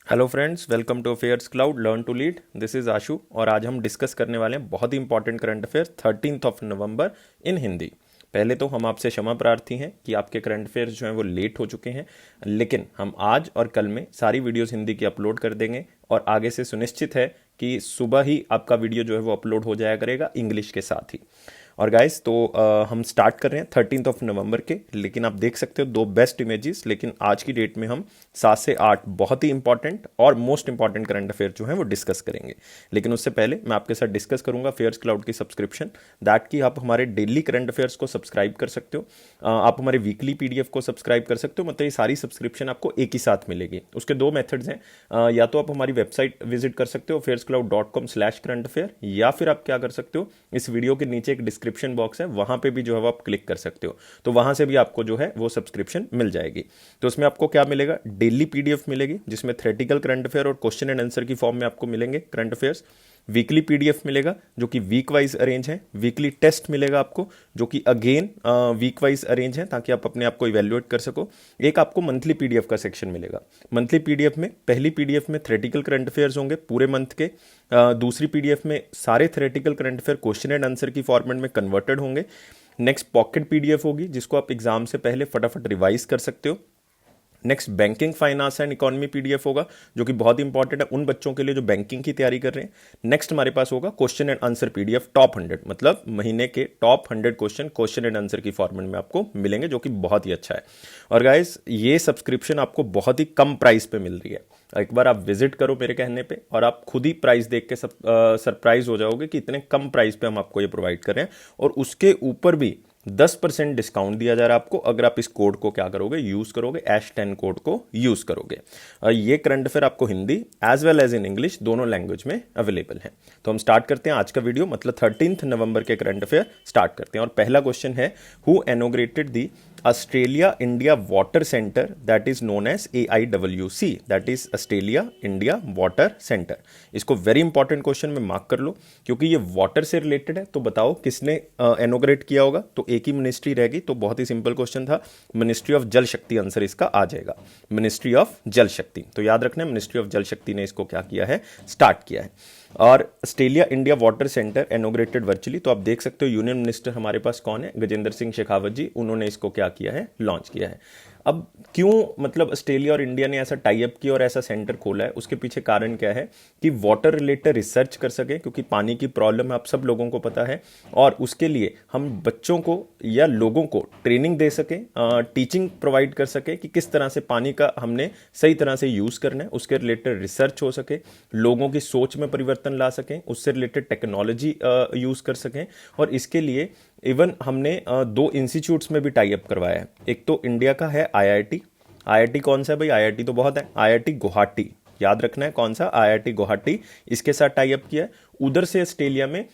Hello friends, welcome to affairs cloud learn to lead. This is Ashu और आज हम discuss करने वाले हैं बहुत ही important current affair 13 November in Hindi. पहले तो हम आपसे क्षमा प्रार्थी हैं कि आपके करंट अफेयर्स जो हैं वो लेट हो चुके हैं, लेकिन हम आज और कल में सारी वीडियोस हिंदी की अपलोड कर देंगे और आगे से सुनिश्चित है कि सुबह ही आपका वीडियो जो है वो अपलोड हो जाया करेगा इंग्लिश के साथ ही। और गाइस तो हम स्टार्ट कर रहे हैं 13 नवंबर के, लेकिन आप देख सकते हो दो बेस्ट इमेजेस। लेकिन आज की डेट में हम 7 से 8 बहुत ही इंपॉर्टेंट और मोस्ट इंपॉर्टेंट करंट अफेयर जो है वो डिस्कस करेंगे। लेकिन उससे पहले मैं आपके साथ डिस्कस करूंगा फेयर्स क्लाउड की सब्सक्रिप्शन, दैट कि आप हमारे डेली करंट अफेयर्स को सब्सक्राइब कर सकते हो, आप हमारे वीकली पीडीएफ को सब्सक्राइब कर सकते हो। मतलब ये सारी सब्सक्रिप्शन आपको एक ही साथ मिलेगी। उसके दो मेथड्स हैं, या तो आप हमारी वेबसाइट विजिट कर सकते हो affairscloud.com/current affair, या फिर आप क्या कर सकते हो, इस वीडियो के नीचे एक डिस्क्रिप्शन बॉक्स है, वहां पे भी जो है वो आप क्लिक कर सकते हो, तो वहां से भी आपको जो है वो सब्सक्रिप्शन मिल जाएगी। तो उसमें आपको क्या मिलेगा, डेली पीडीएफ मिलेगी जिसमें थ्योरेटिकल करंट अफेयर और क्वेश्चन एंड आंसर की फॉर्म में आपको मिलेंगे करंट अफेयर्स। वीकली पीडीएफ मिलेगा जो कि वीक वाइज अरेंज है। वीकली टेस्ट मिलेगा आपको जो कि अगेन वीक वाइज अरेंज है, ताकि आप अपने आप को इवेल्युएट कर सको। एक आपको मंथली पीडीएफ का सेक्शन मिलेगा। मंथली पीडीएफ में पहली पीडीएफ में थ्योरेटिकल करंट अफेयर्स होंगे पूरे मंथ के, दूसरी पीडीएफ में सारे theoretical current affair question and answer की फॉर्मेट में कन्वर्टेड होंगे। नेक्स्ट पॉकेट पीडीएफ होगी जिसको आप एग्जाम से पहले फटाफट रिवाइज कर सकते हो। Next banking finance and economy PDF होगा जो कि बहुत इंपॉर्टेंट है उन बच्चों के लिए जो बैंकिंग की तैयारी कर रहे हैं। नेक्स्ट हमारे पास होगा question and answer PDF top 100, मतलब महीने के टॉप 100 क्वेश्चन एंड आंसर की फॉर्मेट में आपको मिलेंगे, जो कि बहुत ही अच्छा है। और गाइस ये सब्सक्रिप्शन आपको बहुत ही कम प्राइस पे मिल रही है। एक बार आप विजिट करो मेरे कहने पे और आप खुद ही प्राइस देख के सरप्राइज हो जाओगे कि इतने कम प्राइस पे हम आपको ये प्रोवाइड कर रहे हैं। और उसके ऊपर भी 10% डिस्काउंट दिया जा रहा है आपको अगर आप इस कोड को क्या करोगे, यूज करोगे, H10 कोड को यूज करोगे। ये करंट अफेयर आपको Hindi as well as in English दोनों लैंग्वेज में अवेलेबल है। तो हम स्टार्ट करते हैं आज का वीडियो, मतलब 13 नवंबर के करंट अफेयर स्टार्ट करते हैं। और पहला क्वेश्चन है, who inaugurated the Australia India water centre that is known as AIWC, that is Australia India water centre. इसको वेरी इंपॉर्टेंट क्वेश्चन में मार्क कर लो क्योंकि ये वाटर से रिलेटेड है। तो बताओ किसने इनॉग्रेट किया होगा, तो एक ही मिनिस्ट्री रहेगी। तो बहुत ही सिंपल क्वेश्चन था, मिनिस्ट्री ऑफ जल शक्ति आंसर इसका आ जाएगा, मिनिस्ट्री ऑफ जल शक्ति। तो याद रखना मिनिस्ट्री ऑफ जल शक्ति ने इसको क्या किया है, स्टार्ट किया है। और Australia India water centre inaugurated virtually, तो आप देख सकते हो यूनियन मिनिस्टर हमारे पास कौन है, गजेंद्र सिंह शेखावत जी, उन्होंने इसको क्या किया है, लॉन्च किया है। अब क्यों, मतलब ऑस्ट्रेलिया और इंडिया ने ऐसा टाई अप किया और ऐसा सेंटर खोला है, उसके पीछे कारण क्या है कि वाटर रिलेटेड रिसर्च कर सके, क्योंकि पानी की प्रॉब्लम आप सब लोगों को पता है। और उसके लिए हम बच्चों को या लोगों को ट्रेनिंग दे सके, टीचिंग प्रोवाइड कर सके कि किस तरह से पानी का हमने सही तरह से यूज करना है, उसके रिलेटेड रिसर्च हो सके, लोगों की सोच में परिवर्तन ला सकें, उससे रिलेटेड टेक्नोलॉजी यूज कर सकें। और इसके लिए इवन हमने दो इंस्टीट्यूट्स में भी टाई अप करवाया है। एक तो इंडिया का है IIT कौन सा है भाई, IIT तो बहुत है, IIT गुवाहाटी, याद रखना है कौन सा, IIT गुवाहाटी, इसके साथ टाई अप किया है। उधर से ऑस्ट्रेलिया में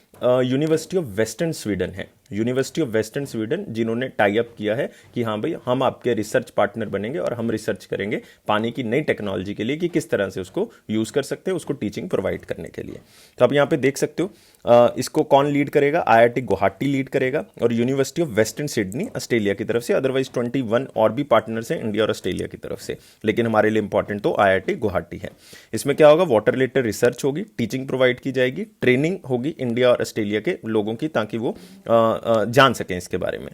यूनिवर्सिटी ऑफ वेस्टर्न स्वीडन है, यूनिवर्सिटी ऑफ वेस्टर्न स्वीडन, जिन्होंने टाई अप किया है कि हाँ भाई हम आपके रिसर्च पार्टनर बनेंगे और हम रिसर्च करेंगे पानी की नई टेक्नोलॉजी के लिए कि किस तरह से उसको यूज कर सकते हैं, उसको टीचिंग प्रोवाइड करने के लिए। तो आप यहाँ पे देख सकते हो इसको कौन लीड करेगा, IIT गुवाहाटी लीड करेगा और university of western Sydney Australia की तरफ से। अदरवाइज 21 और भी पार्टनर्स हैं इंडिया और ऑस्ट्रेलिया की तरफ से, लेकिन हमारे लिए इंपॉर्टेंट तो IIT गुवाहाटी है। इसमें क्या होगा, वाटर रिलेटेड रिसर्च होगी, टीचिंग प्रोवाइड की जाएगी, ट्रेनिंग होगी इंडिया और ऑस्ट्रेलिया के लोगों की, ताकि वो जान सकें इसके बारे में।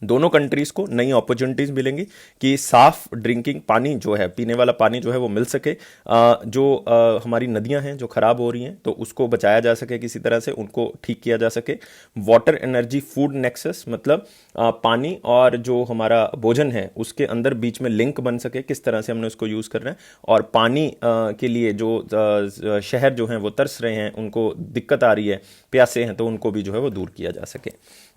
दोनों कंट्रीज को नई अपॉर्चुनिटीज मिलेंगी कि साफ ड्रिंकिंग पानी जो है, पीने वाला पानी जो है वो मिल सके। जो हमारी नदियां हैं जो खराब हो रही हैं तो उसको बचाया जा सके, किसी तरह से उनको ठीक किया जा सके। वाटर एनर्जी फूड नेक्सस, मतलब पानी और जो हमारा भोजन है उसके अंदर बीच में लिंक बन सके, किस तरह से हमने उसको यूज करना है। और पानी के लिए जो शहर जो हैं वो तरस रहे हैं, उनको दिक्कत आ रही है, प्यासे हैं, तो उनको भी जो है वो दूर किया जा सके।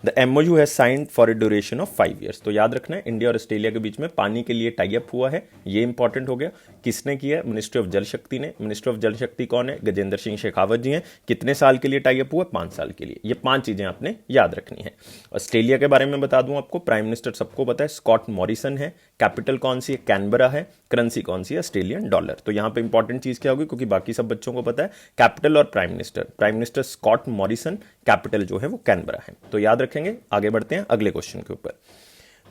द MOU है signed for a duration of 5 years। तो याद रखना है इंडिया और ऑस्ट्रेलिया के बीच में पानी के लिए टाई अप हुआ है, ये इंपॉर्टेंट हो गया। किसने किया है, मिनिस्ट्री ऑफ जल शक्ति ने। मिनिस्ट्री ऑफ जल शक्ति कौन है, गजेंद्र सिंह शेखावत जी हैं। कितने साल के लिए टाई अप हुआ, 5 साल के लिए। ये 5 चीजें आपने याद रखनी है। ऑस्ट्रेलिया के बारे में बता दूं आपको, प्राइम मिनिस्टर सबको पता है, स्कॉट मॉरिसन है। कैपिटल कौन सी है, कैनबरा है। करेंसी कौन सी है, ऑस्ट्रेलियन डॉलर। तो यहां पे इंपॉर्टेंट चीज क्या होगी, क्योंकि बाकी सब बच्चों को पता है कैपिटल और prime minister Scott Morrison, capital जो है वो कैनबरा है। तो याद रखेंगे। आगे बढ़ते हैं अगले क्वेश्चन के ऊपर।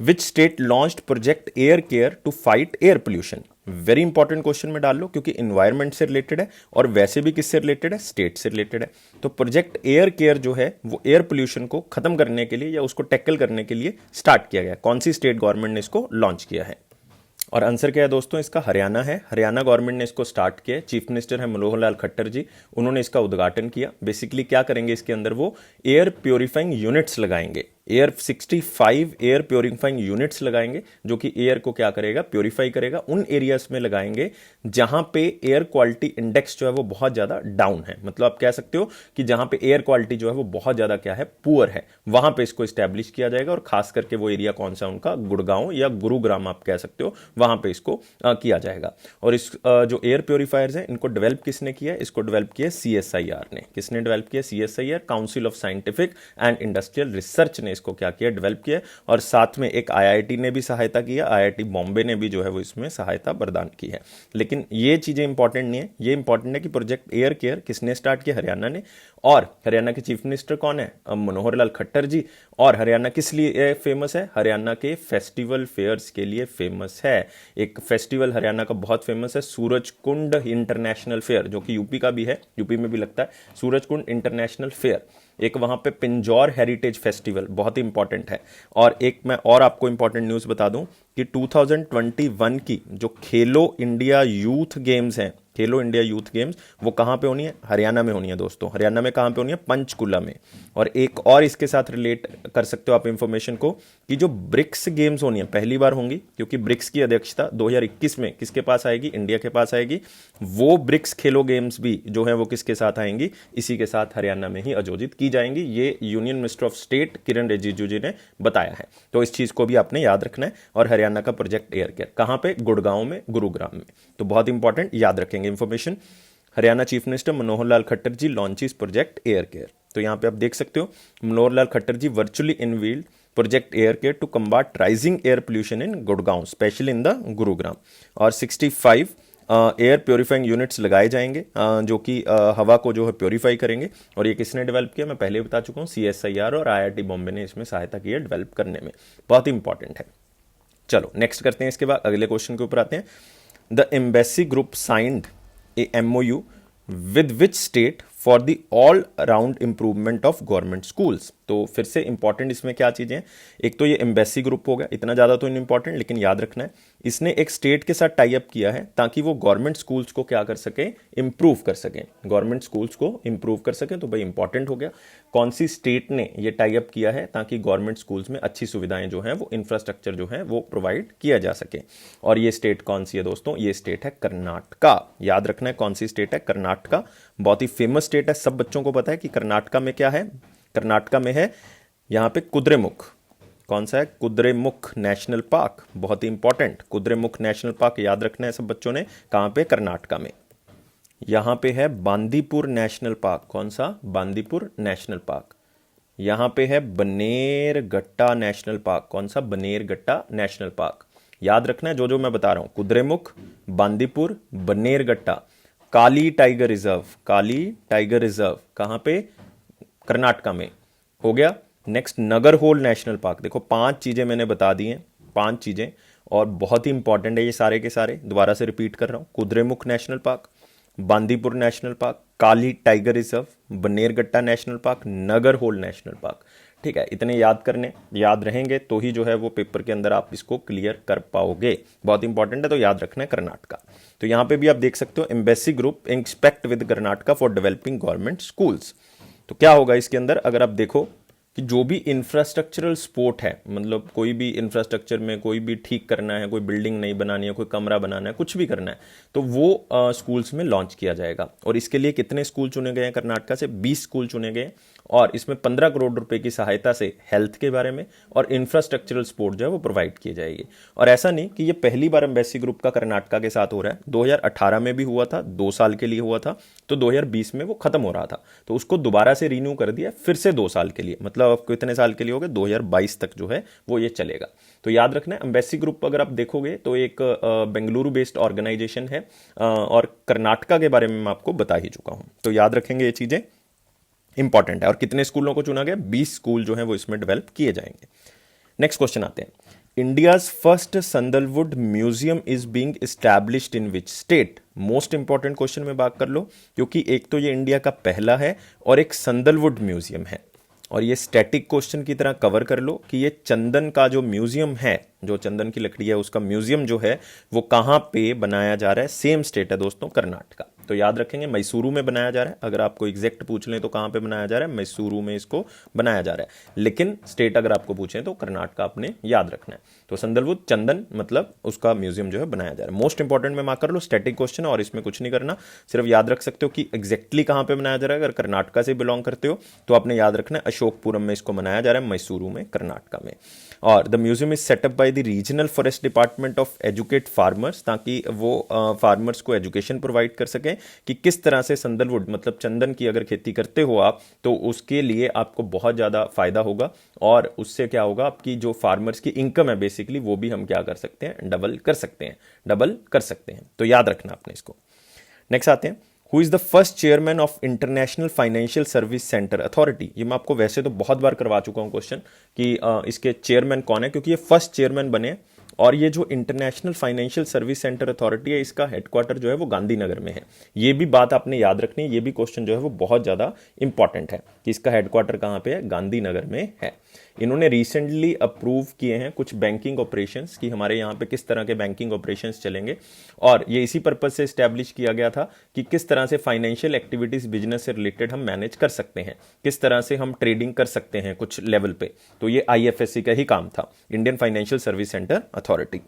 Which state launched project air care to fight air pollution. Very important question में डाल लो, क्योंकि इन्वायरमेंट से रिलेटेड है और वैसे भी किससे रिलेटेड है, स्टेट से रिलेटेड है। तो प्रोजेक्ट एयर केयर जो है वो एयर पोल्यूशन को खत्म करने के लिए या उसको टैकल करने के लिए स्टार्ट किया गया। कौन सी स्टेट गवर्नमेंट ने इसको लॉन्च किया है? और आंसर क्या है दोस्तों, इसका हरियाणा है। हरियाणा गवर्नमेंट ने इसको स्टार्ट किया। चीफ मिनिस्टर है मनोहर लाल खट्टर जी, उन्होंने इसका उद्घाटन किया। बेसिकली क्या करेंगे इसके अंदर, वो एयर प्योरीफाइंग यूनिट्स लगाएंगे। 65 एयर प्योरीफाइंग यूनिट्स लगाएंगे, जो कि एयर को क्या करेगा, प्योरीफाई करेगा। उन एरियाज में लगाएंगे जहां पे एयर क्वालिटी इंडेक्स जो है वो बहुत ज्यादा डाउन है। मतलब आप कह सकते हो कि जहां पे एयर क्वालिटी जो है वो बहुत ज्यादा क्या है, पुअर है, वहां पे इसको स्टैब्लिश किया जाएगा। और खास करके वो एरिया कौन सा उनका, गुड़गांव या गुरुग्राम आप कह सकते हो, वहां पे इसको किया जाएगा। और इस जो एयर प्योरीफायर्स हैं इनको डेवलप किसने किया? इसको डेवलप किया CSIR ने। किसने डेवलप किया? CSIR, council of scientific and industrial research ने इसको क्या किया, डेवलप किया। और साथ में एक IIT ने भी सहायता किया, IIT बॉम्बे ने भी जो है वो इसमें सहायता प्रदान की है। लेकिन ये चीजें इंपॉर्टेंट नहीं है, ये इंपॉर्टेंट है कि प्रोजेक्ट एयर केयर किसने स्टार्ट किया, हरियाणा ने। और हरियाणा के चीफ मिनिस्टर कौन है? मनोहर लाल खट्टर जी। और हरियाणा किस लिए फेमस है? हरियाणा के फेस्टिवल फेयर्स के लिए फेमस है। एक फेस्टिवल हरियाणा का बहुत फेमस है, सूरज कुंड इंटरनेशनल फेयर, जो कि यूपी का भी है, यूपी में भी लगता है सूरज कुंड इंटरनेशनल फेयर। एक वहां पे पिंजौर हेरिटेज फेस्टिवल बहुत ही इंपॉर्टेंट है। और एक मैं और आपको इंपॉर्टेंट न्यूज बता दूं कि 2021 की जो खेलो इंडिया यूथ गेम्स हैं, खेलो इंडिया यूथ गेम्स, वो कहां पे होनी है? हरियाणा में होनी है दोस्तों। हरियाणा में कहां पे होनी है? पंचकुला में। और एक और इसके साथ रिलेट कर सकते हो आप इंफॉर्मेशन को, कि जो ब्रिक्स गेम्स होनी है पहली बार होंगी, क्योंकि ब्रिक्स की अध्यक्षता 2021 में किसके पास आएगी? इंडिया के पास आएगी। वो ब्रिक्स खेलो गेम्स भी जो है वो किसके साथ आएंगी? इसी के साथ हरियाणा में ही आयोजित की जाएंगी। ये यूनियन मिनिस्टर ऑफ स्टेट किरण रिजिजू जी ने बताया है। तो इस चीज को भी आपने याद रखना है। और हरियाणा का प्रोजेक्ट एयर केयर कहां पे? गुड़गांव में, गुरुग्राम में। तो बहुत इंपॉर्टेंट, याद रखेंगे information. Haryana chief minister Manohar Lal Khattar ji launches project air care. तो यहां पे आप देख सकते हो, Manohar Lal Khattar ji virtually unveiled project air care to combat rising air pollution in Gurgaon, specially in the Gurugram. और 65 एयर प्योरीफाइंग यूनिट्स लगाए जाएंगे, जो कि हवा को जो है प्योरीफाई करेंगे। और ये किसने डेवलप किया? मैं पहले बता चुका हूँ, CSIR और IIT बॉम्बे ने इसमें सहायता की है डेवलप करने में। बहुत ही इंपॉर्टेंट है। चलो नेक्स्ट करते हैं, इसके बाद अगले क्वेश्चन के ऊपर आते हैं। The embassy group signed A MOU with which state for the all around improvement of government schools. तो फिर से इंपॉर्टेंट इसमें क्या चीजें हैं? एक तो ये एम्बेसी ग्रुप हो गया, इतना ज्यादा तो इंपॉर्टेंट, लेकिन याद रखना है इसने एक स्टेट के साथ टाई अप किया है ताकि वो गवर्नमेंट स्कूल्स को क्या कर सके, इंप्रूव कर सके, गवर्नमेंट स्कूल्स को इंप्रूव कर सके। तो भाई इंपॉर्टेंट हो गया, कौन सी स्टेट ने ये टाई अप किया है ताकि गवर्नमेंट स्कूल्स में अच्छी सुविधाएं जो है वो, इंफ्रास्ट्रक्चर जो है वो प्रोवाइड किया जा सके। और ये स्टेट कौन सी है दोस्तों? ये स्टेट है कर्नाटका। याद रखना है कौन सी स्टेट है, कर्नाटका। बहुत ही फेमस स्टेट है, सब बच्चों को पता है कि कर्नाटका में क्या है। कर्नाटका में है यहां पे कुद्रेमुख। कौन सा है? कुद्रेमुख नेशनल पार्क, बहुत ही इंपॉर्टेंट। कुद्रेमुख नेशनल पार्क याद रखना है सब बच्चों ने, कहां पे? कर्नाटका में। यहां पे है बांदीपुर नेशनल पार्क। कौन सा? Bandipur national park. यहां पे है बनेरघट्टा नेशनल पार्क। कौन सा? Bannerghatta national park. याद रखना है जो जो मैं बता रहा हूं, कुद्रेमुख, बांदीपुर, बनेरघट्टा। काली टाइगर रिजर्व, काली टाइगर रिजर्व कहां पे? कर्नाटका में। हो गया। Next Nagarhole national park. देखो 5 चीजें मैंने बता दी हैं, 5 चीजें, और बहुत ही इंपॉर्टेंट है ये सारे के सारे। दोबारा से रिपीट कर रहा हूं, Kudremukh national park, Bandipur national park, Kali tiger reserve, Bannerghatta national park, Nagarhole national park. ठीक है, इतने याद करने, याद रहेंगे तो ही जो है वो पेपर के अंदर आप इसको क्लियर कर पाओगे। बहुत इंपॉर्टेंट है, तो याद रखना है कर्नाटका। तो यहां पे भी आप देख सकते हो, embassy group inspect with Karnataka for developing government schools. तो क्या होगा इसके अंदर, अगर आप देखो कि जो भी इंफ्रास्ट्रक्चरल सपोर्ट है, मतलब कोई भी इंफ्रास्ट्रक्चर में कोई भी ठीक करना है, कोई बिल्डिंग नहीं बनानी है, कोई कमरा बनाना है, कुछ भी करना है, तो वो स्कूल्स में लॉन्च किया जाएगा। और इसके लिए कितने स्कूल चुने गए हैं कर्नाटका से? 20 स्कूल चुने गए। और इसमें 15 करोड़ रुपए की सहायता से हेल्थ के बारे में और इंफ्रास्ट्रक्चरल सपोर्ट जो है वो प्रोवाइड की जाएगी। और ऐसा नहीं कि ये पहली बार एम्बेसी ग्रुप का कर्नाटका के साथ हो रहा है, 2018 में भी हुआ था, 2 साल के लिए हुआ था, तो 2020 में वो खत्म हो रहा था, तो उसको दोबारा से रिन्यू कर दिया फिर से 2 साल के लिए। मतलब आपको कितने साल के लिए हो गए? 2022 तक जो है वो ये चलेगा। तो याद रखना है, एम्बेसी ग्रुप अगर आप देखोगे तो एक बेंगलुरु बेस्ड ऑर्गेनाइजेशन है, और कर्नाटका के बारे में मैं आपको बता ही चुका हूं। तो याद रखेंगे, ये चीजें इंपॉर्टेंट है। और कितने स्कूलों को चुना गया? 20 स्कूल जो है वो इसमें डेवलप किए जाएंगे। नेक्स्ट क्वेश्चन आते हैं, India's first sandalwood museum is being established in which state? Most important question में बात कर लो, क्योंकि एक तो ये इंडिया का पहला है और एक संदलवुड म्यूजियम है। और ये स्टैटिक क्वेश्चन की तरह कवर कर लो कि ये चंदन का जो म्यूजियम है, जो चंदन की लकड़ी है उसका म्यूजियम जो है वो कहाँ पे बनाया जा रहा है। सेम स्टेट है दोस्तों, कर्नाटका। तो याद रखेंगे मैसूरू में बनाया जा रहा है। अगर आपको एग्जैक्ट पूछ लें तो कहाँ पे बनाया जा रहा है, मैसूरू में इसको बनाया जा रहा है। लेकिन स्टेट अगर आपको पूछें तो कर्नाटका आपने याद रखना है। तो संदलवुड चंदन मतलब उसका म्यूजियम जो है बनाया जा रहा है। मोस्ट इंपॉर्टेंट में मार्क कर लो, स्टैटिक क्वेश्चन है और इसमें कुछ नहीं करना, सिर्फ याद रख सकते हो कि एग्जैक्टली कहाँ पे बनाया जा रहा है। अगर कर्नाटका से बिलोंग करते हो तो आपने याद रखना है अशोकपुरम में इसको मनाया जा रहा है, मैसूरू में, कर्नाटका में। और the museum is setup by the regional forest department of educate farmers, ताकि वो फार्मर्स को एजुकेशन प्रोवाइड कर सकें कि किस तरह से संदलवुड मतलब चंदन की अगर खेती करते हो आप तो उसके लिए आपको बहुत ज़्यादा फायदा होगा और उससे क्या होगा, आपकी जो फार्मर्स की इनकम है बेसिकली वो भी हम क्या कर सकते हैं, डबल कर सकते हैं, डबल कर सकते हैं। तो याद रखना आपने इसको। नेक्स्ट आते हैं, who is the first chairman of international financial service centre authority? ये मैं आपको वैसे तो बहुत बार करवा चुका हूँ क्वेश्चन कि इसके चेयरमैन कौन है, क्योंकि ये फर्स्ट चेयरमैन बने। और ये जो international financial service centre authority है इसका हेडक्वार्टर जो है वो गांधीनगर में है। ये भी बात आपने याद रखनी है, ये भी क्वेश्चन जो है वो बहुत ज़्यादा इंपॉर्टेंट है कि इसका हेडक्वार्टर कहाँ पे है, गांधीनगर में है। इन्होंने रिसेंटली अप्रूव किए हैं कुछ बैंकिंग ऑपरेशंस कि हमारे यहाँ पे किस तरह के बैंकिंग ऑपरेशंस चलेंगे, और ये इसी पर्पज से इस्टेब्लिश किया गया था कि किस तरह से फाइनेंशियल एक्टिविटीज बिजनेस से रिलेटेड हम मैनेज कर सकते हैं, किस तरह से हम ट्रेडिंग कर सकते हैं कुछ लेवल पे। तो ये आईएफएससी का ही काम था, Indian financial service centre authority.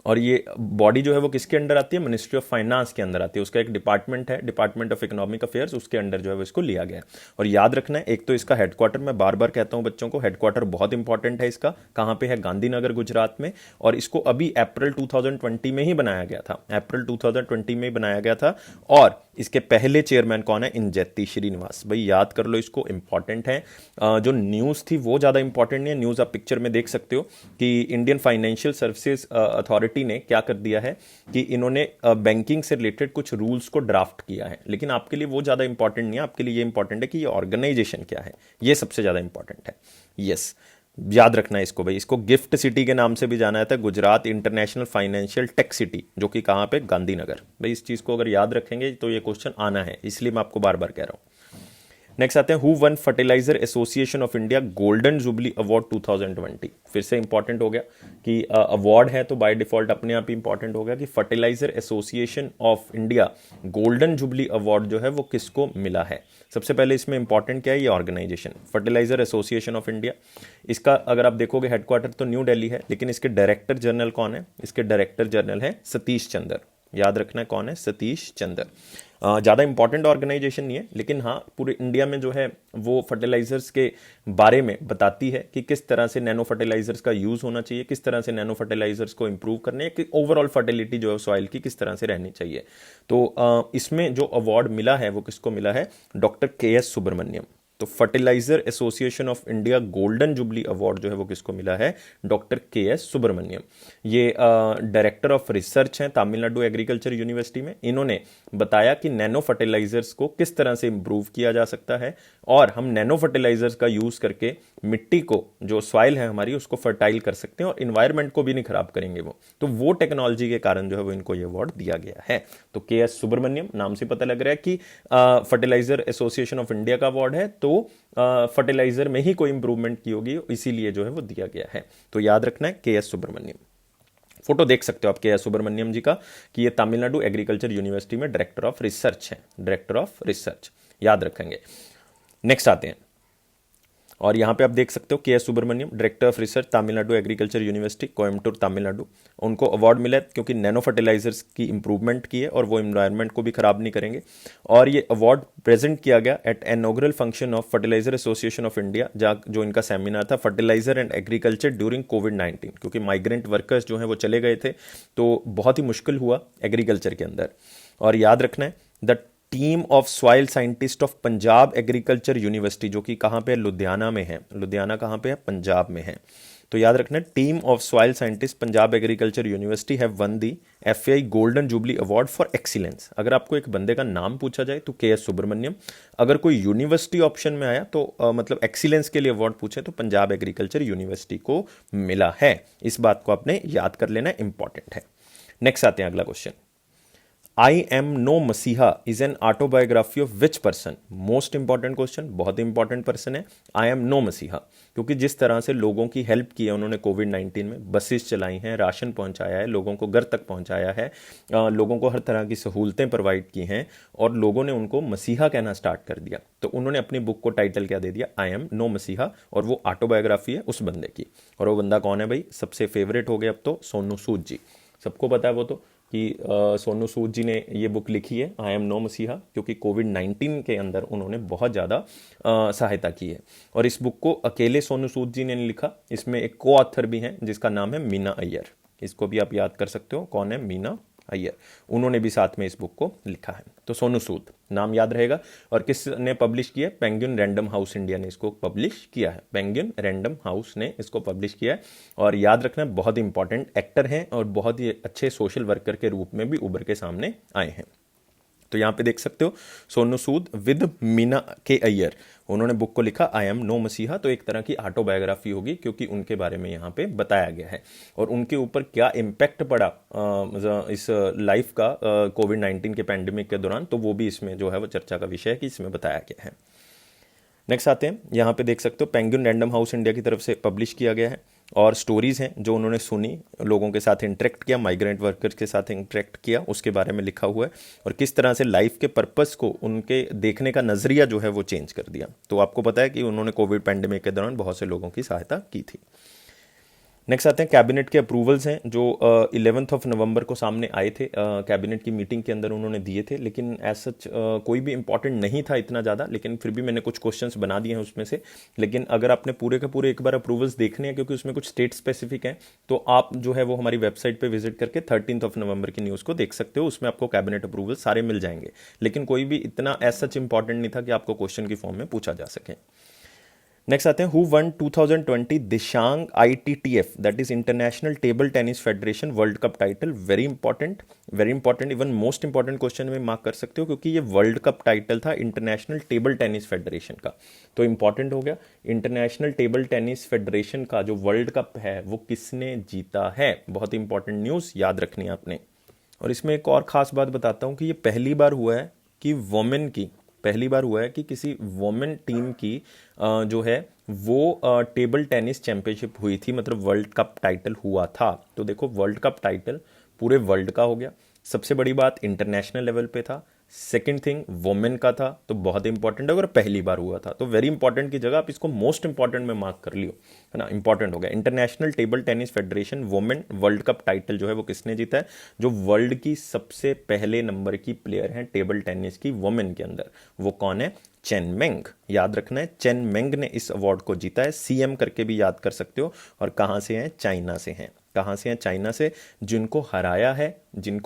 और ये बॉडी जो है वो किसके अंडर आती है, मिनिस्ट्री ऑफ फाइनेंस के अंदर आती है। उसका एक डिपार्टमेंट है, डिपार्टमेंट ऑफ इकोनॉमिक अफेयर्स, उसके अंडर जो है वो इसको लिया गया है। और याद रखना है, एक तो इसका हेडक्वार्टर, मैं बार बार कहता हूं बच्चों को, हेडक्वार्टर बहुत इंपॉर्टेंट है इसका, कहां पे है, गांधीनगर गुजरात में। और इसको अभी अप्रैल 2020 में ही बनाया गया था, अप्रैल 2020 में ही बनाया गया था। और इसके पहले चेयरमैन कौन है, इंजेती श्रीनिवास। भाई याद कर लो इसको, इंपॉर्टेंट है। जो न्यूज़ थी वो ज़्यादा इंपॉर्टेंट नहीं है, न्यूज़ आप पिक्चर में देख सकते हो कि इंडियन फाइनेंशियल सर्विसेज अथॉरिटी ने क्या कर दिया है कि इन्होंने बैंकिंग से रिलेटेड कुछ रूल्स को ड्राफ्ट किया है। लेकिन आपके लिए वो ज़्यादा इंपॉर्टेंट नहीं है, आपके लिए ये इंपॉर्टेंट है कि ये ऑर्गेनाइजेशन क्या है, ये सबसे ज़्यादा इंपॉर्टेंट है। यस, याद रखना है इसको भाई। इसको गिफ्ट सिटी के नाम से भी जाना जाता है, Gujarat international financial tech city, जो कि कहाँ पे, गांधीनगर। भाई इस चीज़ को अगर याद रखेंगे तो ये क्वेश्चन आना है, इसलिए मैं आपको बार बार कह रहा हूँ। नेक्स्ट आते हैं, who won fertiliser association of India golden jubilee award 2020? फिर से इंपॉर्टेंट हो गया कि अवार्ड है तो बाय डिफॉल्ट अपने आप ही इंपॉर्टेंट हो गया कि fertiliser association of India golden jubilee award जो है वो किसको मिला है। सबसे पहले इसमें इंपॉर्टेंट क्या है, ये organisation fertiliser association of India. इसका अगर आप देखोगे हेडक्वार्टर तो न्यू दिल्ली है, लेकिन इसके डायरेक्टर जनरल कौन है, इसके डायरेक्टर जनरल है सतीश चंद्र। याद रखना है कौन है, सतीश चंद्र। ज़्यादा इंपॉर्टेंट ऑर्गेनाइजेशन नहीं है, लेकिन हाँ पूरे इंडिया में जो है वो फर्टिलाइजर्स के बारे में बताती है कि किस तरह से नैनो फर्टिलाइजर्स का यूज़ होना चाहिए, किस तरह से नैनो फर्टिलाइजर्स को इंप्रूव करने, कि ओवरऑल फर्टिलिटी जो है सॉइल की किस तरह से रहनी चाहिए। तो इसमें जो अवार्ड मिला है वो किसको मिला है, डॉक्टर के.एस. सुब्रमण्यम। तो fertiliser association of India golden jubilee award जो है वो किसको मिला है, डॉक्टर के.एस. सुब्रमण्यम। ये डायरेक्टर ऑफ रिसर्च हैं तमिलनाडु एग्रीकल्चर यूनिवर्सिटी में। इन्होंने बताया कि नैनो फर्टिलाइजर्स को किस तरह से इंप्रूव किया जा सकता है और हम नैनो फर्टिलाइजर्स का यूज करके मिट्टी को, जो सॉइल है हमारी, उसको फर्टाइल कर सकते हैं और इन्वायरमेंट को भी नहीं खराब करेंगे वो टेक्नोलॉजी के कारण जो है वो इनको ये अवार्ड दिया गया है। तो के.एस. सुब्रमण्यम नाम से पता लग रहा है कि फर्टिलाइजर एसोसिएशन ऑफ इंडिया का अवार्ड है, तो फर्टिलाइजर में ही कोई इंप्रूवमेंट की होगी, इसीलिए जो है वो दिया गया है। तो याद रखना है के.एस. सुब्रमण्यम। फोटो देख सकते हो आप के.एस. सुब्रमण्यम जी का कि ये तमिलनाडु एग्रीकल्चर यूनिवर्सिटी में डायरेक्टर ऑफ रिसर्च है, डायरेक्टर ऑफ रिसर्च, याद रखेंगे। नेक्स्ट आते हैं, और यहाँ पे आप देख सकते हो K S. Subramaniam, director of research Tamil Nadu agriculture university Coimbatore Tamil Nadu. उनको अवार्ड मिला है क्योंकि नैनो फर्टिलाइजर्स की इंप्रूवमेंट की है और वो एनवायरनमेंट को भी खराब नहीं करेंगे। और ये अवार्ड प्रेजेंट किया गया at inaugural function of fertiliser association of India, जहाँ जो इनका सेमिनार था fertiliser and agriculture during COVID, क्योंकि माइग्रेंट वर्कर्स जो हैं वो चले गए थे तो बहुत ही मुश्किल हुआ एग्रीकल्चर के अंदर। और याद रखना है the team of soil scientist of Punjab agriculture university, जो कि कहाँ पे, लुधियाना में है। लुधियाना कहाँ पे है, पंजाब में है। तो याद रखना, team of soil scientist Punjab agriculture university have one the FAI golden jubilee award for excellence. अगर आपको एक बंदे का नाम पूछा जाए तो KS सुब्रमण्यम, अगर कोई यूनिवर्सिटी ऑप्शन में आया तो मतलब एक्सीलेंस के लिए अवार्ड पूछे तो पंजाब एग्रीकल्चर यूनिवर्सिटी को मिला है। इस बात को आपने याद कर लेना, इंपॉर्टेंट है। नेक्स्ट आते हैं अगला क्वेश्चन। आई एम नो मसीहा is an autobiography of which person. Most important question, बहुत इंपॉर्टेंट पर्सन है आई एम नो मसीहा, क्योंकि जिस तरह से लोगों की हेल्प की है उन्होंने कोविड-19 में, बसेस चलाई हैं, राशन पहुंचाया है, लोगों को घर तक पहुंचाया है, लोगों को हर तरह की सहूलतें प्रोवाइड की हैं, और लोगों ने उनको मसीहा कहना स्टार्ट कर दिया। तो उन्होंने अपनी बुक को टाइटल क्या दे दिया, आई एम नो मसीहा, और वो ऑटोबायोग्राफी है उस बंदे की। और वो बंदा कौन है भाई, सबसे फेवरेट हो गया अब तो सोनू सूद जी, सबको पता है वो तो कि सोनू सूद जी ने ये बुक लिखी है आई एम नो मसीहा, क्योंकि कोविड-19 के अंदर उन्होंने बहुत ज़्यादा सहायता की है। और इस बुक को अकेले सोनू सूद जी ने नहीं लिखा, इसमें एक को ऑथर भी हैं जिसका नाम है मीना अय्यर। इसको भी आप याद कर सकते हो, कौन है, मीना अय्यर, उन्होंने भी साथ में इस बुक को लिखा है। तो सोनू सूद नाम याद रहेगा। और किसने पब्लिश किया, पेंगुइन रैंडम हाउस इंडिया ने इसको पब्लिश किया है, पेंगुइन रैंडम हाउस ने इसको पब्लिश किया है। और याद रखना, बहुत इंपॉर्टेंट एक्टर हैं और बहुत ही अच्छे सोशल वर्कर के रूप में भी उभर के सामने आए हैं। तो यहाँ पे देख सकते हो सोनू सूद विद मीना के अय्यर, उन्होंने बुक को लिखा आई एम नो मसीहा। तो एक तरह की ऑटोबायोग्राफी होगी, क्योंकि उनके बारे में यहाँ पे बताया गया है और उनके ऊपर क्या इम्पैक्ट पड़ा इस लाइफ का कोविड-19 के पैंडेमिक के दौरान, तो वो भी इसमें जो है वो चर्चा का विषय है कि इसमें बताया गया है। नेक्स्ट आते हैं, यहाँ पे देख सकते हो पेंगुइन रैंडम हाउस इंडिया की तरफ से पब्लिश किया गया है, और स्टोरीज़ हैं जो उन्होंने सुनी, लोगों के साथ इंटरेक्ट किया, माइग्रेंट वर्कर्स के साथ इंटरेक्ट किया, उसके बारे में लिखा हुआ है, और किस तरह से लाइफ के पर्पस को, उनके देखने का नज़रिया जो है वो चेंज कर दिया। तो आपको पता है कि उन्होंने कोविड पैंडेमिक के दौरान बहुत से लोगों की सहायता की थी। नेक्स्ट आते हैं, कैबिनेट के अप्रूवल्स हैं जो 11 नवंबर को सामने आए थे, कैबिनेट की मीटिंग के अंदर उन्होंने दिए थे, लेकिन एज सच कोई भी इंपॉर्टेंट नहीं था इतना ज़्यादा, लेकिन फिर भी मैंने कुछ क्वेश्चंस बना दिए हैं उसमें से। लेकिन अगर आपने पूरे के पूरे एक बार अप्रूवल्स देखने हैं, क्योंकि उसमें कुछ स्टेट स्पेसिफिक हैं, तो आप जो है वो हमारी वेबसाइट पर विजिट करके 13 नवंबर की न्यूज़ को देख सकते हो, उसमें आपको कैबिनेट अप्रूवल सारे मिल जाएंगे। लेकिन कोई भी इतना एज सच इंपॉर्टेंट नहीं था कि आपको क्वेश्चन की फॉर्म में पूछा जा सके। नेक्स्ट आते हैं, who one 2020 Dishang ITTF, that is international table tennis federation world cup title. Very important, even most important question में मार्क कर सकते हो, क्योंकि ये वर्ल्ड कप टाइटल था इंटरनेशनल टेबल टेनिस फेडरेशन का, तो इंपॉर्टेंट हो गया। इंटरनेशनल टेबल टेनिस फेडरेशन का जो वर्ल्ड कप है वो किसने जीता है, बहुत इंपॉर्टेंट न्यूज़ याद रखनी है आपने। और इसमें एक और ख़ास बात बताता हूँ कि ये पहली बार हुआ है कि वोमेन की, पहली बार हुआ है कि किसी वोमेन टीम की जो है वो टेबल टेनिस चैंपियनशिप हुई थी, मतलब वर्ल्ड कप टाइटल हुआ था। तो देखो, वर्ल्ड कप टाइटल पूरे वर्ल्ड का हो गया, सबसे बड़ी बात इंटरनेशनल लेवल पे था, सेकंड थिंग वोमेन का था, तो बहुत इंपॉर्टेंट है, अगर पहली बार हुआ था तो वेरी इंपॉर्टेंट की जगह आप इसको मोस्ट इंपॉर्टेंट में मार्क कर लियो, है ना, इंपॉर्टेंट हो गया। International table tennis federation women world cup title जो है वो किसने जीता है, जो वर्ल्ड की सबसे पहले नंबर की प्लेयर हैं टेबल टेनिस की वोमेन के अंदर, वो कौन है, चेन मेंग। याद रखना है, चेन मेंग ने इस अवार्ड को जीता है, CM करके भी याद कर सकते हो। और कहाँ से हैं, चाइना से हैं, कहाँ से हैं, चाइना से। जिनको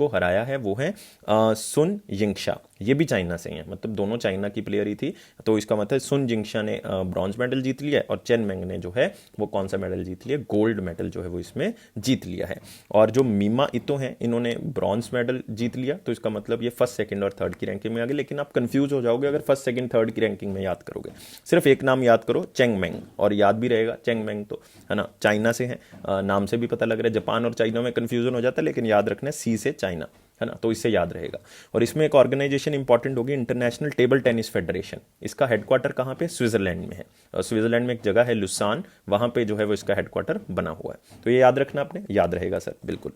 हराया है वो हैं सुन जिंगशा, ये भी चाइना से हैं, मतलब दोनों चाइना की प्लेयर ही थी। तो इसका मतलब सुन जिंगशा ने ब्रॉन्ज मेडल जीत लिया है, और चेन मेंग ने जो है वो कौन सा मेडल जीत लिया, गोल्ड मेडल जो है वो इसमें जीत लिया है। और जो मीमा इतो हैं, इन्होंने ब्रॉन्ज मेडल जीत लिया, तो इसका मतलब ये फर्स्ट, सेकंड और थर्ड की रैंकिंग में आ गए। लेकिन आप कंफ्यूज हो जाओगे अगर फर्स्ट, सेकंड, थर्ड की रैंकिंग में याद करोगे। सिर्फ एक नाम याद करो, चेंग मेंग, और याद भी रहेगा। चेंग मेंग तो है ना, चाइना से है, नाम से भी पता लग रहा है। जापान और चाइना में कंफ्यूजन हो जाता है, लेकिन याद रखना C से चाइना, है ना, तो इससे याद रहेगा। और इसमें एक ऑर्गेनाइजेशन इंपॉर्टेंट होगी, इंटरनेशनल टेबल टेनिस फेडरेशन। इसका हेडक्वार्टर कहाँ पे, स्विट्जरलैंड में है, और स्विट्जरलैंड में एक जगह है लुसान, वहाँ पे जो है वो इसका हेडक्वार्टर बना हुआ है। तो ये याद रखना, आपने याद रहेगा सर, बिल्कुल।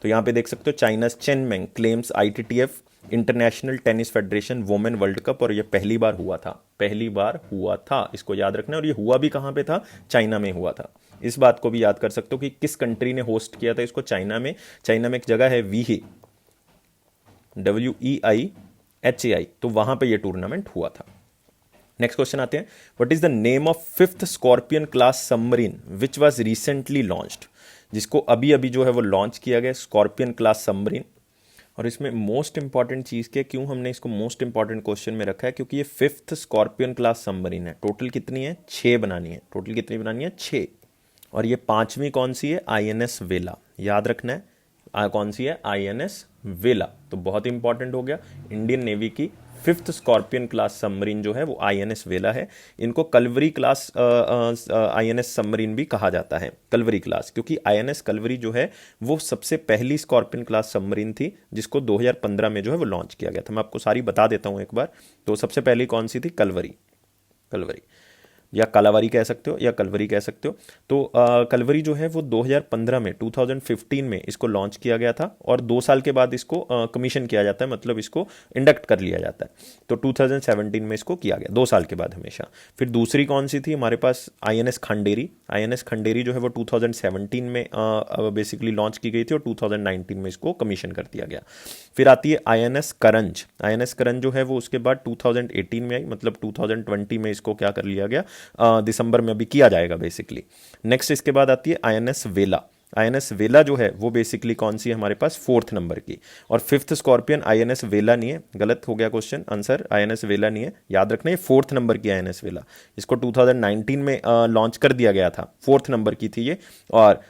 तो यहाँ पे देख सकते हो, China Chen Meng claims ITTF international tennis federation women world cup, और ये पहली बार हुआ था, इसको याद रखना। और ये हुआ भी कहाँ पे था, चाइना में हुआ था। इस बात को भी याद कर सकते हो कि किस कंट्री ने होस्ट किया था इसको, चाइना में एक जगह है वीहे, WEIHAI, तो वहां पे ये टूर्नामेंट हुआ था। नेक्स्ट क्वेश्चन आते हैं, what is the name of 5th scorpion class submarine which was recently launched, जिसको अभी अभी जो है वो लॉन्च किया गया, स्कॉर्पियन क्लास सबमरीन। और इसमें मोस्ट इंपॉर्टेंट चीज़ क्या, क्यों हमने इसको मोस्ट इंपॉर्टेंट क्वेश्चन में रखा है, क्योंकि ये 5th स्कॉर्पियन क्लास सबमरीन है। टोटल कितनी है, 6 बनानी है, टोटल कितनी बनानी है, 6। और ये पांचवी कौन सी है? आईएनएस वेला, याद रखना है। कौन सी है? आईएनएस वेला। तो बहुत इंपॉर्टेंट हो गया। इंडियन नेवी की 5th स्कॉर्पियन क्लास सबमरीन जो है वो आईएनएस वेला है। इनको कलवरी क्लास आईएनएस सबमरीन भी कहा जाता है, कलवरी क्लास, क्योंकि आईएनएस कलवरी जो है वो सबसे पहली स्कॉर्पियन क्लास सबमरीन थी जिसको 2015 में जो है वो लॉन्च किया गया था। मैं आपको सारी बता देता हूँ एक बार। तो सबसे पहली कौन सी थी? कलवरी, कलवरी या कालावारी कह सकते हो या कलवरी कह सकते हो। तो कलवरी जो है वो 2015 में 2015 में इसको लॉन्च किया गया था और 2 साल के बाद इसको कमीशन किया जाता है, मतलब इसको इंडक्ट कर लिया जाता है। तो 2017 में इसको किया गया, 2 साल के बाद हमेशा। फिर दूसरी कौन सी थी हमारे पास? आईएनएस खंडेरी। आईएनएस खंडेरी जो है वो 2017 में बेसिकली लॉन्च की गई थी और 2019 में इसको कमीशन कर दिया गया। फिर आती है आईएनएस करंज। आईएनएस करंज जो है वो उसके बाद 2018 में आई, मतलब 2020 में इसको क्या कर लिया गया? दिसंबर में अभी किया जाएगा बेसिकली। नेक्स्ट इसके बाद आती है आईएनएस वेला। आईएनएस वेला जो है वो बेसिकली कौन सी है हमारे पास? 4th नंबर की। और 5th स्कॉर्पियन आईएनएस वेला नहीं है, गलत हो गया क्वेश्चन आंसर, आईएनएस वेला नहीं है, याद रखना ये 4th नंबर की आईएनएस वेला। इसको 2019 में लॉन्च कर दिया गया था, 4th नंबर की थी ये। और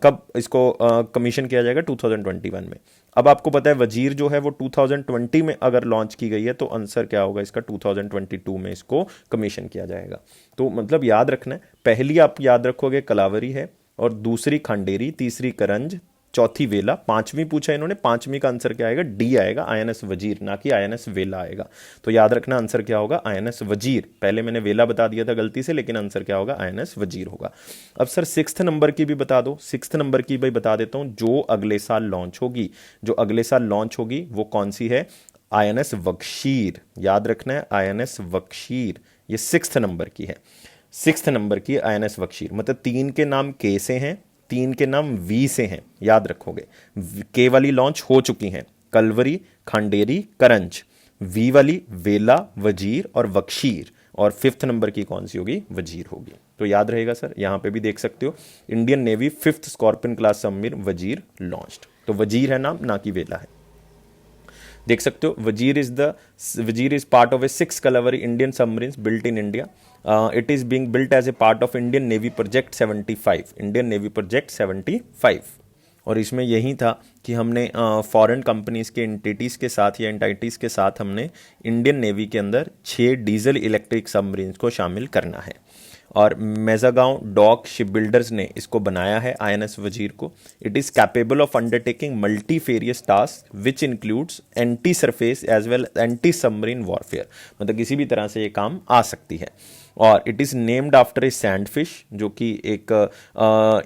कब इसको कमीशन किया जाएगा? 2021 में। अब आपको पता है वजीर जो है वो 2020 में अगर लॉन्च की गई है तो आंसर क्या होगा इसका? 2022 में इसको कमीशन किया जाएगा। तो मतलब याद रखना है, पहली आप याद रखोगे कलावरी है, और दूसरी खंडेरी, तीसरी करंज, चौथी वेला, पांचवी पूछा इन्होंने, पांचवी का आंसर क्या आएगा? डी आएगा, आईएनएस वजीर, ना कि आईएनएस वेला आएगा। तो याद रखना आंसर क्या होगा? आईएनएस वजीर। पहले मैंने वेला बता दिया था गलती से, लेकिन आंसर क्या होगा? आईएनएस वजीर होगा। अब सर 6th नंबर की भी बता दो। 6th नंबर की भी बता देता हूं, जो अगले साल लॉन्च होगी, जो अगले साल लॉन्च होगी वो कौन सी है? आईएनएस बख्शीर, याद रखना है, आईएनएस बख्शीर, ये 6th नंबर की है। 6th नंबर की आईएनएस बख्शीर, मतलब 3 के नाम के से हैं, 3 के नाम वी से हैं, याद रखोगे। के वाली लॉन्च हो चुकी हैं, कलवरी, खंडेरी, करंज। वी वाली वेला, वजीर और बख्शीर। और 5th नंबर की कौन सी होगी? वजीर होगी। तो याद रहेगा सर, यहां पे भी देख सकते हो, Indian navy 5th scorpion class submarine वजीर लॉन्च्ड। तो वजीर है नाम, ना कि वेला है। देख सकते हो, Wazir is part of a 6 Kalvari Indian submarines built in India. It is being built as a part of Indian navy project 75, Indian navy project 75। और इसमें यही था कि हमने फॉरेन कंपनीज के एंटिटीज़ के साथ या एंटाइटीज़ के साथ हमने इंडियन नेवी के अंदर 6 डीजल इलेक्ट्रिक सबमरीन्स को शामिल करना है। और मेजागांव डॉक शिप बिल्डर्स ने इसको बनाया है, आईएनएस वजीर को। It is capable of undertaking multifarious task which includes anti surface as well anti submarine warfare, मतलब किसी भी तरह से ये काम आ सकती है। और it is named after a sand fish, जो कि एक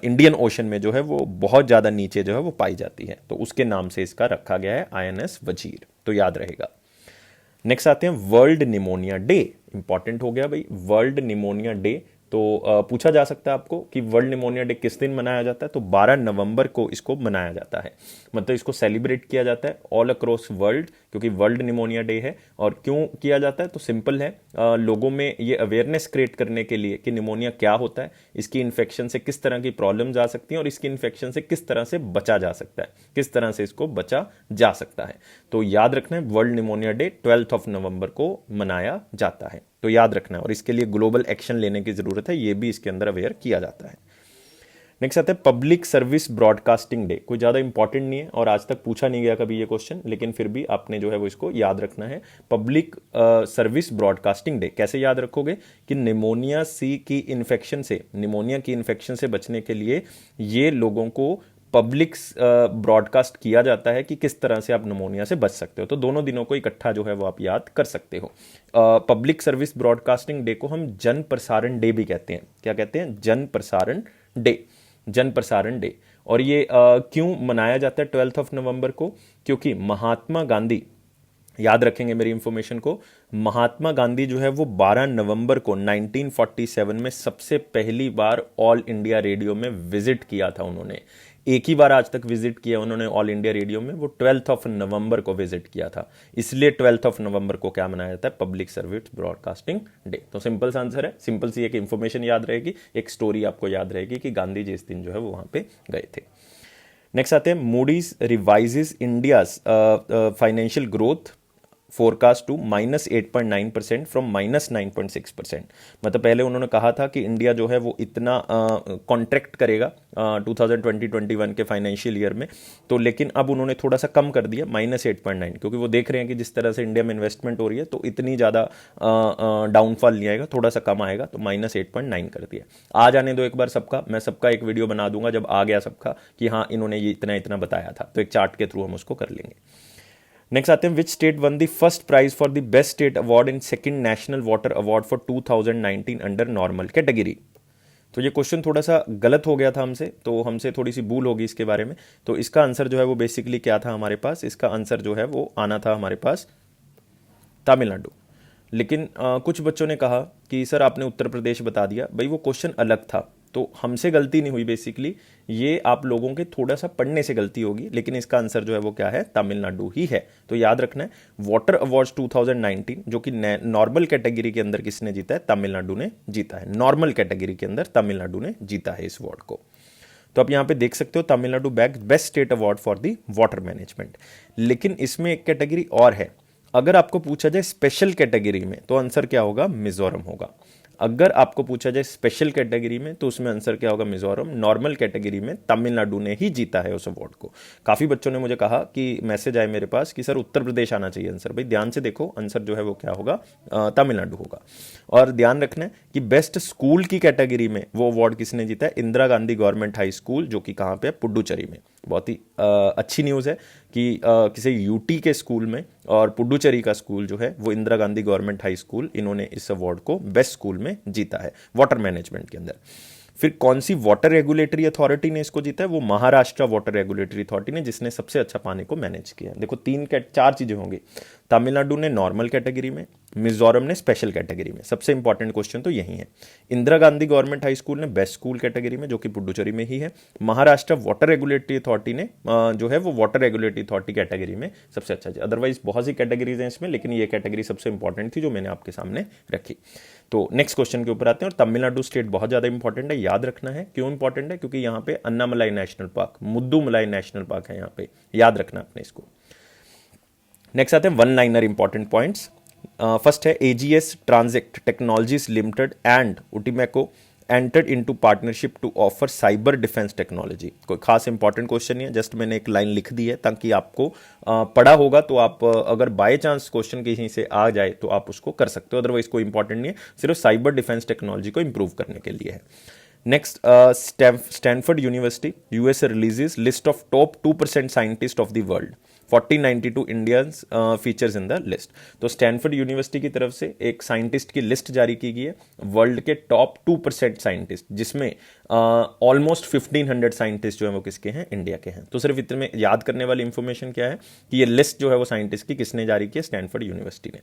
इंडियन ओशन में जो है वो बहुत ज़्यादा नीचे जो है वो पाई जाती है, तो उसके नाम से इसका रखा गया है आईएनएस वजीर। तो याद रहेगा। नेक्स्ट आते हैं वर्ल्ड निमोनिया डे। इंपॉर्टेंट हो गया भाई, वर्ल्ड निमोनिया डे। तो पूछा जा सकता है आपको कि वर्ल्ड निमोनिया डे किस दिन मनाया जाता है? तो 12 नवंबर को इसको मनाया जाता है, मतलब इसको सेलिब्रेट किया जाता है ऑल अक्रॉस वर्ल्ड, क्योंकि वर्ल्ड निमोनिया डे है। और क्यों किया जाता है? तो सिंपल है, लोगों में ये अवेयरनेस क्रिएट करने के लिए कि निमोनिया क्या होता है, इसकी इन्फेक्शन से किस तरह की प्रॉब्लम्स आ सकती हैं और इसकी इन्फेक्शन से किस तरह से बचा जा सकता है, किस तरह से इसको बचा जा सकता है। तो याद रखना है, वर्ल्ड निमोनिया डे 12 नवंबर को मनाया जाता है। तो याद रखना है, और इसके लिए ग्लोबल एक्शन लेने की जरूरत है, ये भी इसके अंदर अवेयर किया जाता है। नेक्स्ट आता है पब्लिक सर्विस ब्रॉडकास्टिंग डे। कोई ज़्यादा इंपॉर्टेंट नहीं है और आज तक पूछा नहीं गया कभी ये क्वेश्चन, लेकिन फिर भी आपने जो है वो इसको याद रखना है। पब्लिक सर्विस ब्रॉडकास्टिंग डे कैसे याद रखोगे? कि निमोनिया की इन्फेक्शन से बचने के लिए ये लोगों को पब्लिक ब्रॉडकास्ट किया जाता है कि किस तरह से आप निमोनिया से बच सकते हो। तो दोनों दिनों को इकट्ठा जो है वो आप याद कर सकते हो। पब्लिक सर्विस ब्रॉडकास्टिंग डे को हम जन प्रसारण डे भी कहते हैं। क्या कहते हैं? जन प्रसारण डे, जन प्रसारण डे। और ये क्यों मनाया जाता है 12 नवंबर को? क्योंकि महात्मा गांधी, याद रखेंगे मेरी इंफॉर्मेशन को, महात्मा गांधी जो है वो 12 नवंबर को 1947 में सबसे पहली बार ऑल इंडिया रेडियो में विजिट किया था। उन्होंने एक ही बार आज तक विजिट किया उन्होंने ऑल इंडिया रेडियो में, वो 12 नवंबर को विजिट किया था। इसलिए 12 नवंबर को क्या मनाया जाता है? Public service broadcasting day. तो सिंपल सा आंसर है, सिंपल सी एक इंफॉर्मेशन याद रहेगी, एक स्टोरी आपको याद रहेगी कि गांधी जी इस दिन जो है वो वहां पे गए थे। नेक्स्ट आते हैं Moody's revises India's financial growth forecast to -8.9% from -9.6%। मतलब पहले उन्होंने कहा था कि इंडिया जो है वो इतना कॉन्ट्रैक्ट करेगा 2020-21 के फाइनेंशियल ईयर में, तो लेकिन अब उन्होंने थोड़ा सा कम कर दिया -8.9, क्योंकि वो देख रहे हैं कि जिस तरह से इंडिया में इन्वेस्टमेंट हो रही है तो इतनी ज़्यादा डाउनफॉल नहीं आएगा, थोड़ा सा कम आएगा, तो -8.9 कर दिया। आ जाने दो एक बार सबका, मैं सबका एक वीडियो बना दूंगा जब आ गया सबका कि हाँ इन्होंने ये इतना इतना बताया था, तो एक चार्ट के थ्रू हम उसको कर लेंगे। नेक्स्ट आते हैं, which state won the first prize for the best state award in second national water award for 2019 under normal category. तो ये क्वेश्चन थोड़ा सा गलत हो गया था हमसे, तो हमसे थोड़ी सी भूल होगी इसके बारे में। तो इसका आंसर जो है वो बेसिकली क्या था हमारे पास, इसका आंसर जो है वो आना था हमारे पास तमिलनाडु। लेकिन कुछ बच्चों ने कहा कि सर आपने उत्तर प्रदेश बता दिया। भाई वो क्वेश्चन अलग था, तो हमसे गलती नहीं हुई, बेसिकली ये आप लोगों के थोड़ा सा पढ़ने से गलती होगी, लेकिन इसका आंसर जो है वो क्या है, तमिलनाडु ही है। तो याद रखना है, वाटर अवार्ड्स 2019 जो कि नॉर्मल कैटेगरी के अंदर किसने जीता है, तमिलनाडु ने जीता है। नॉर्मल कैटेगरी के अंदर तमिलनाडु ने जीता है इस अवार्ड को। तो आप यहाँ पे देख सकते हो Tamil Nadu bag best state award for the water management. लेकिन इसमें एक कैटेगरी और है, अगर आपको पूछा जाए स्पेशल कैटेगरी में तो आंसर क्या होगा, मिजोरम होगा। अगर आपको पूछा जाए स्पेशल कैटेगरी में तो उसमें आंसर क्या होगा, मिजोरम। नॉर्मल कैटेगरी में तमिलनाडु ने ही जीता है उस अवार्ड को। काफ़ी बच्चों ने मुझे कहा कि मैसेज आए मेरे पास कि सर उत्तर प्रदेश आना चाहिए आंसर। भाई ध्यान से देखो, आंसर जो है वो क्या होगा, तमिलनाडु होगा। और ध्यान रखना है कि बेस्ट स्कूल की कैटेगरी में वो अवार्ड किसने जीता है, Indira Gandhi government high school, जो कि कहाँ पे है, पुडुचेरी में। बहुत ही अच्छी न्यूज़ है कि किसी यूटी के स्कूल में और पुडुचेरी का स्कूल जो है वो Indira Gandhi government high school, इन्होंने इस अवार्ड को बेस्ट स्कूल में जीता है वाटर मैनेजमेंट के अंदर। फिर कौन सी वाटर रेगुलेटरी अथॉरिटी ने इसको जीता है, वो महाराष्ट्र वाटर रेगुलेटरी अथॉरिटी ने, जिसने सबसे अच्छा पानी को मैनेज किया। देखो चार चीजें होंगी, तमिलनाडु ने नॉर्मल कैटेगरी में, मिजोरम ने स्पेशल कैटेगरी में। सबसे इंपॉर्टेंट क्वेश्चन तो यही है। Indira Gandhi government high school ने बेस्ट स्कूल कैटेगरी में, जो कि पुडुचेरी में ही है। महाराष्ट्र वाटर रेगुलेटरी अथॉरिटी ने जो है वो वाटर रेगुलेटरी अथॉरिटी कैटेगरी में सबसे अच्छा। अदरवाइज बहुत सी कैटेगरीज हैं इसमें, लेकिन ये कैटेगरी सबसे इंपॉर्टेंट थी जो मैंने आपके सामने रखी। तो नेक्स्ट क्वेश्चन के ऊपर आते हैं। और तमिलनाडु स्टेट बहुत ज़्यादा इंपॉर्टेंट है, याद रखना है। क्यों इंपॉर्टेंट है, क्योंकि यहाँ पे Annamalai national park, Mudumalai national park है यहाँ पे, याद रखना अपने इसको। नेक्स्ट आते हैं one liner important points. First है, AGS transact technologies limited and Utimaco entered into partnership to offer cyber defence technology. कोई खास इंपॉर्टेंट क्वेश्चन नहीं है, जस्ट मैंने एक लाइन लिख दी है ताकि आपको पढ़ा होगा तो आप अगर बाय चांस क्वेश्चन कहीं से आ जाए तो आप उसको कर सकते हो, अदरवाइज कोई इंपॉर्टेंट नहीं है, सिर्फ साइबर डिफेंस टेक्नोलॉजी को इंप्रूव करने के लिए है। Next, Stanford university US releases list of top 2% scientist of the world, 1492 Indians features in the list. तो स्टैनफोर्ड यूनिवर्सिटी की तरफ से एक साइंटिस्ट की लिस्ट जारी की गई है, वर्ल्ड के टॉप 2% साइंटिस्ट, जिसमें ऑलमोस्ट 1500 साइंटिस्ट जो है वो किसके हैं, इंडिया के हैं। तो सिर्फ इतने में याद करने वाली इंफॉर्मेशन क्या है कि ये लिस्ट जो है वो साइंटिस्ट की किसने जारी की है, स्टैनफोर्ड यूनिवर्सिटी ने।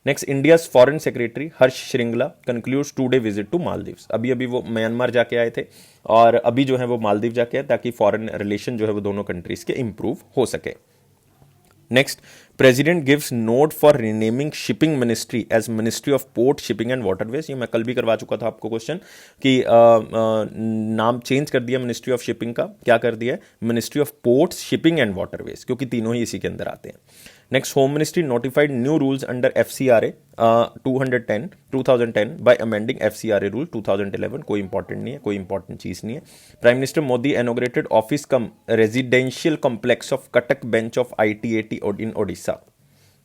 Next, India's foreign secretary Harsh Shringla concludes 2 day visit to Maldives. अभी अभी वो म्यांमार जाके आए थे और अभी जो है वो मालदीव जाके आए, ताकि फॉरेन रिलेशन जो है वो दोनों कंट्रीज के इंप्रूव हो सके। Next, president gives note for renaming shipping ministry as ministry of port shipping and waterways. ये मैं कल भी करवा चुका था आपको क्वेश्चन कि नाम चेंज कर दिया मिनिस्ट्री ऑफ शिपिंग का, क्या कर दिया है, ministry of ports shipping and waterways, क्योंकि तीनों ही इसी के अंदर आते हैं। Next, home ministry notified new rules under FCRA 2010 bye amending FCRA rule 2011। कोई इंपॉर्टेंट नहीं है, कोई इंपॉर्टेंट चीज नहीं है। Prime minister Modi inaugurated office come residential complex of Cuttack bench of ITAT in Odisha,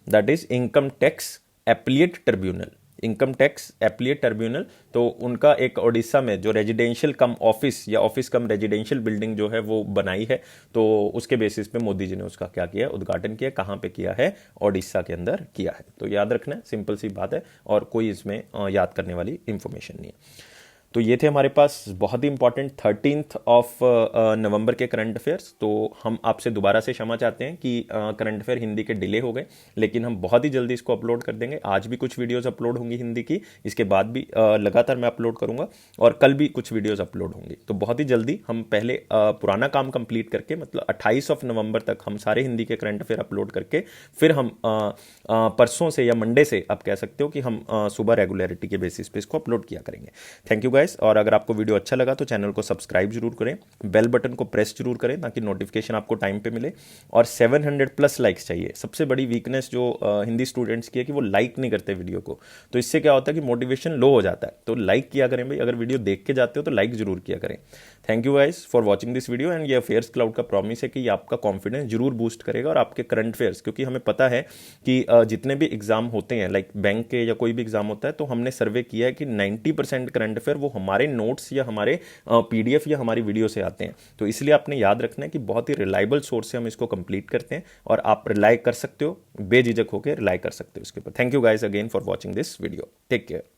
that is income tax appellate tribunal. Income tax appellate tribunal, तो उनका एक ओडिशा में जो रेजिडेंशियल कम ऑफिस या ऑफिस कम रेजिडेंशियल बिल्डिंग जो है वो बनाई है, तो उसके बेसिस पे मोदी जी ने उसका क्या किया, उद्घाटन किया। कहाँ पे किया है, ओडिशा के अंदर किया है। तो याद रखना है, सिंपल सी बात है और कोई इसमें याद करने वाली इंफॉर्मेशन नहीं है। तो ये थे हमारे पास बहुत ही इंपॉर्टेंट 13 नवंबर के करंट अफेयर्स। तो हम आपसे दोबारा से क्षमा चाहते हैं कि करंट अफेयर हिंदी के डिले हो गए, लेकिन हम बहुत ही जल्दी इसको अपलोड कर देंगे। आज भी कुछ वीडियोस अपलोड होंगी हिंदी की, इसके बाद भी लगातार मैं अपलोड करूंगा और कल भी कुछ वीडियोस अपलोड होंगी। तो बहुत ही जल्दी हम पहले पुराना काम कंप्लीट करके, मतलब 28 नवंबर तक हम सारे हिंदी के करंट अफेयर अपलोड करके फिर हम परसों से या मंडे से आप कह सकते हो कि हम सुबह रेगुलरिटी के बेसिस पे इसको अपलोड किया करेंगे। Thank you guys. गाइस, और अगर आपको वीडियो अच्छा लगा तो चैनल को सब्सक्राइब जरूर करें, बेल बटन को प्रेस जरूर करें ताकि नोटिफिकेशन आपको टाइम पे मिले, और 700 प्लस लाइक्स चाहिए। सबसे बड़ी वीकनेस जो हिंदी स्टूडेंट्स की है कि वो लाइक नहीं करते वीडियो को, तो इससे क्या होता है कि मोटिवेशन लो हो जाता है। तो लाइक किया करें भाई, अगर वीडियो देख के जाते हो तो लाइक जरूर किया करें। Thank you guys for watching this video, and ये अफेयर्स क्लाउड का प्रॉमिस है कि ये आपका कॉन्फिडेंस जरूर बूस्ट करेगा और आपके करंट अफेयर्स, क्योंकि हमें पता है कि जितने भी एग्जाम होते हैं लाइक बैंक के या कोई भी एग्जाम होता है, तो हमने सर्वे किया है कि 90% करंट अफेयर वो हमारे नोट्स या हमारे पीडीएफ या हमारी वीडियो से आते हैं। तो इसलिए आपने याद रखना है कि बहुत ही रिलायबल सोर्स से हम इसको कंप्लीट करते हैं और आप रिलाई कर सकते हो, बेझिझक होकर रिलाई कर सकते हो इसके ऊपर। Thank you guys again for watching this video, take care.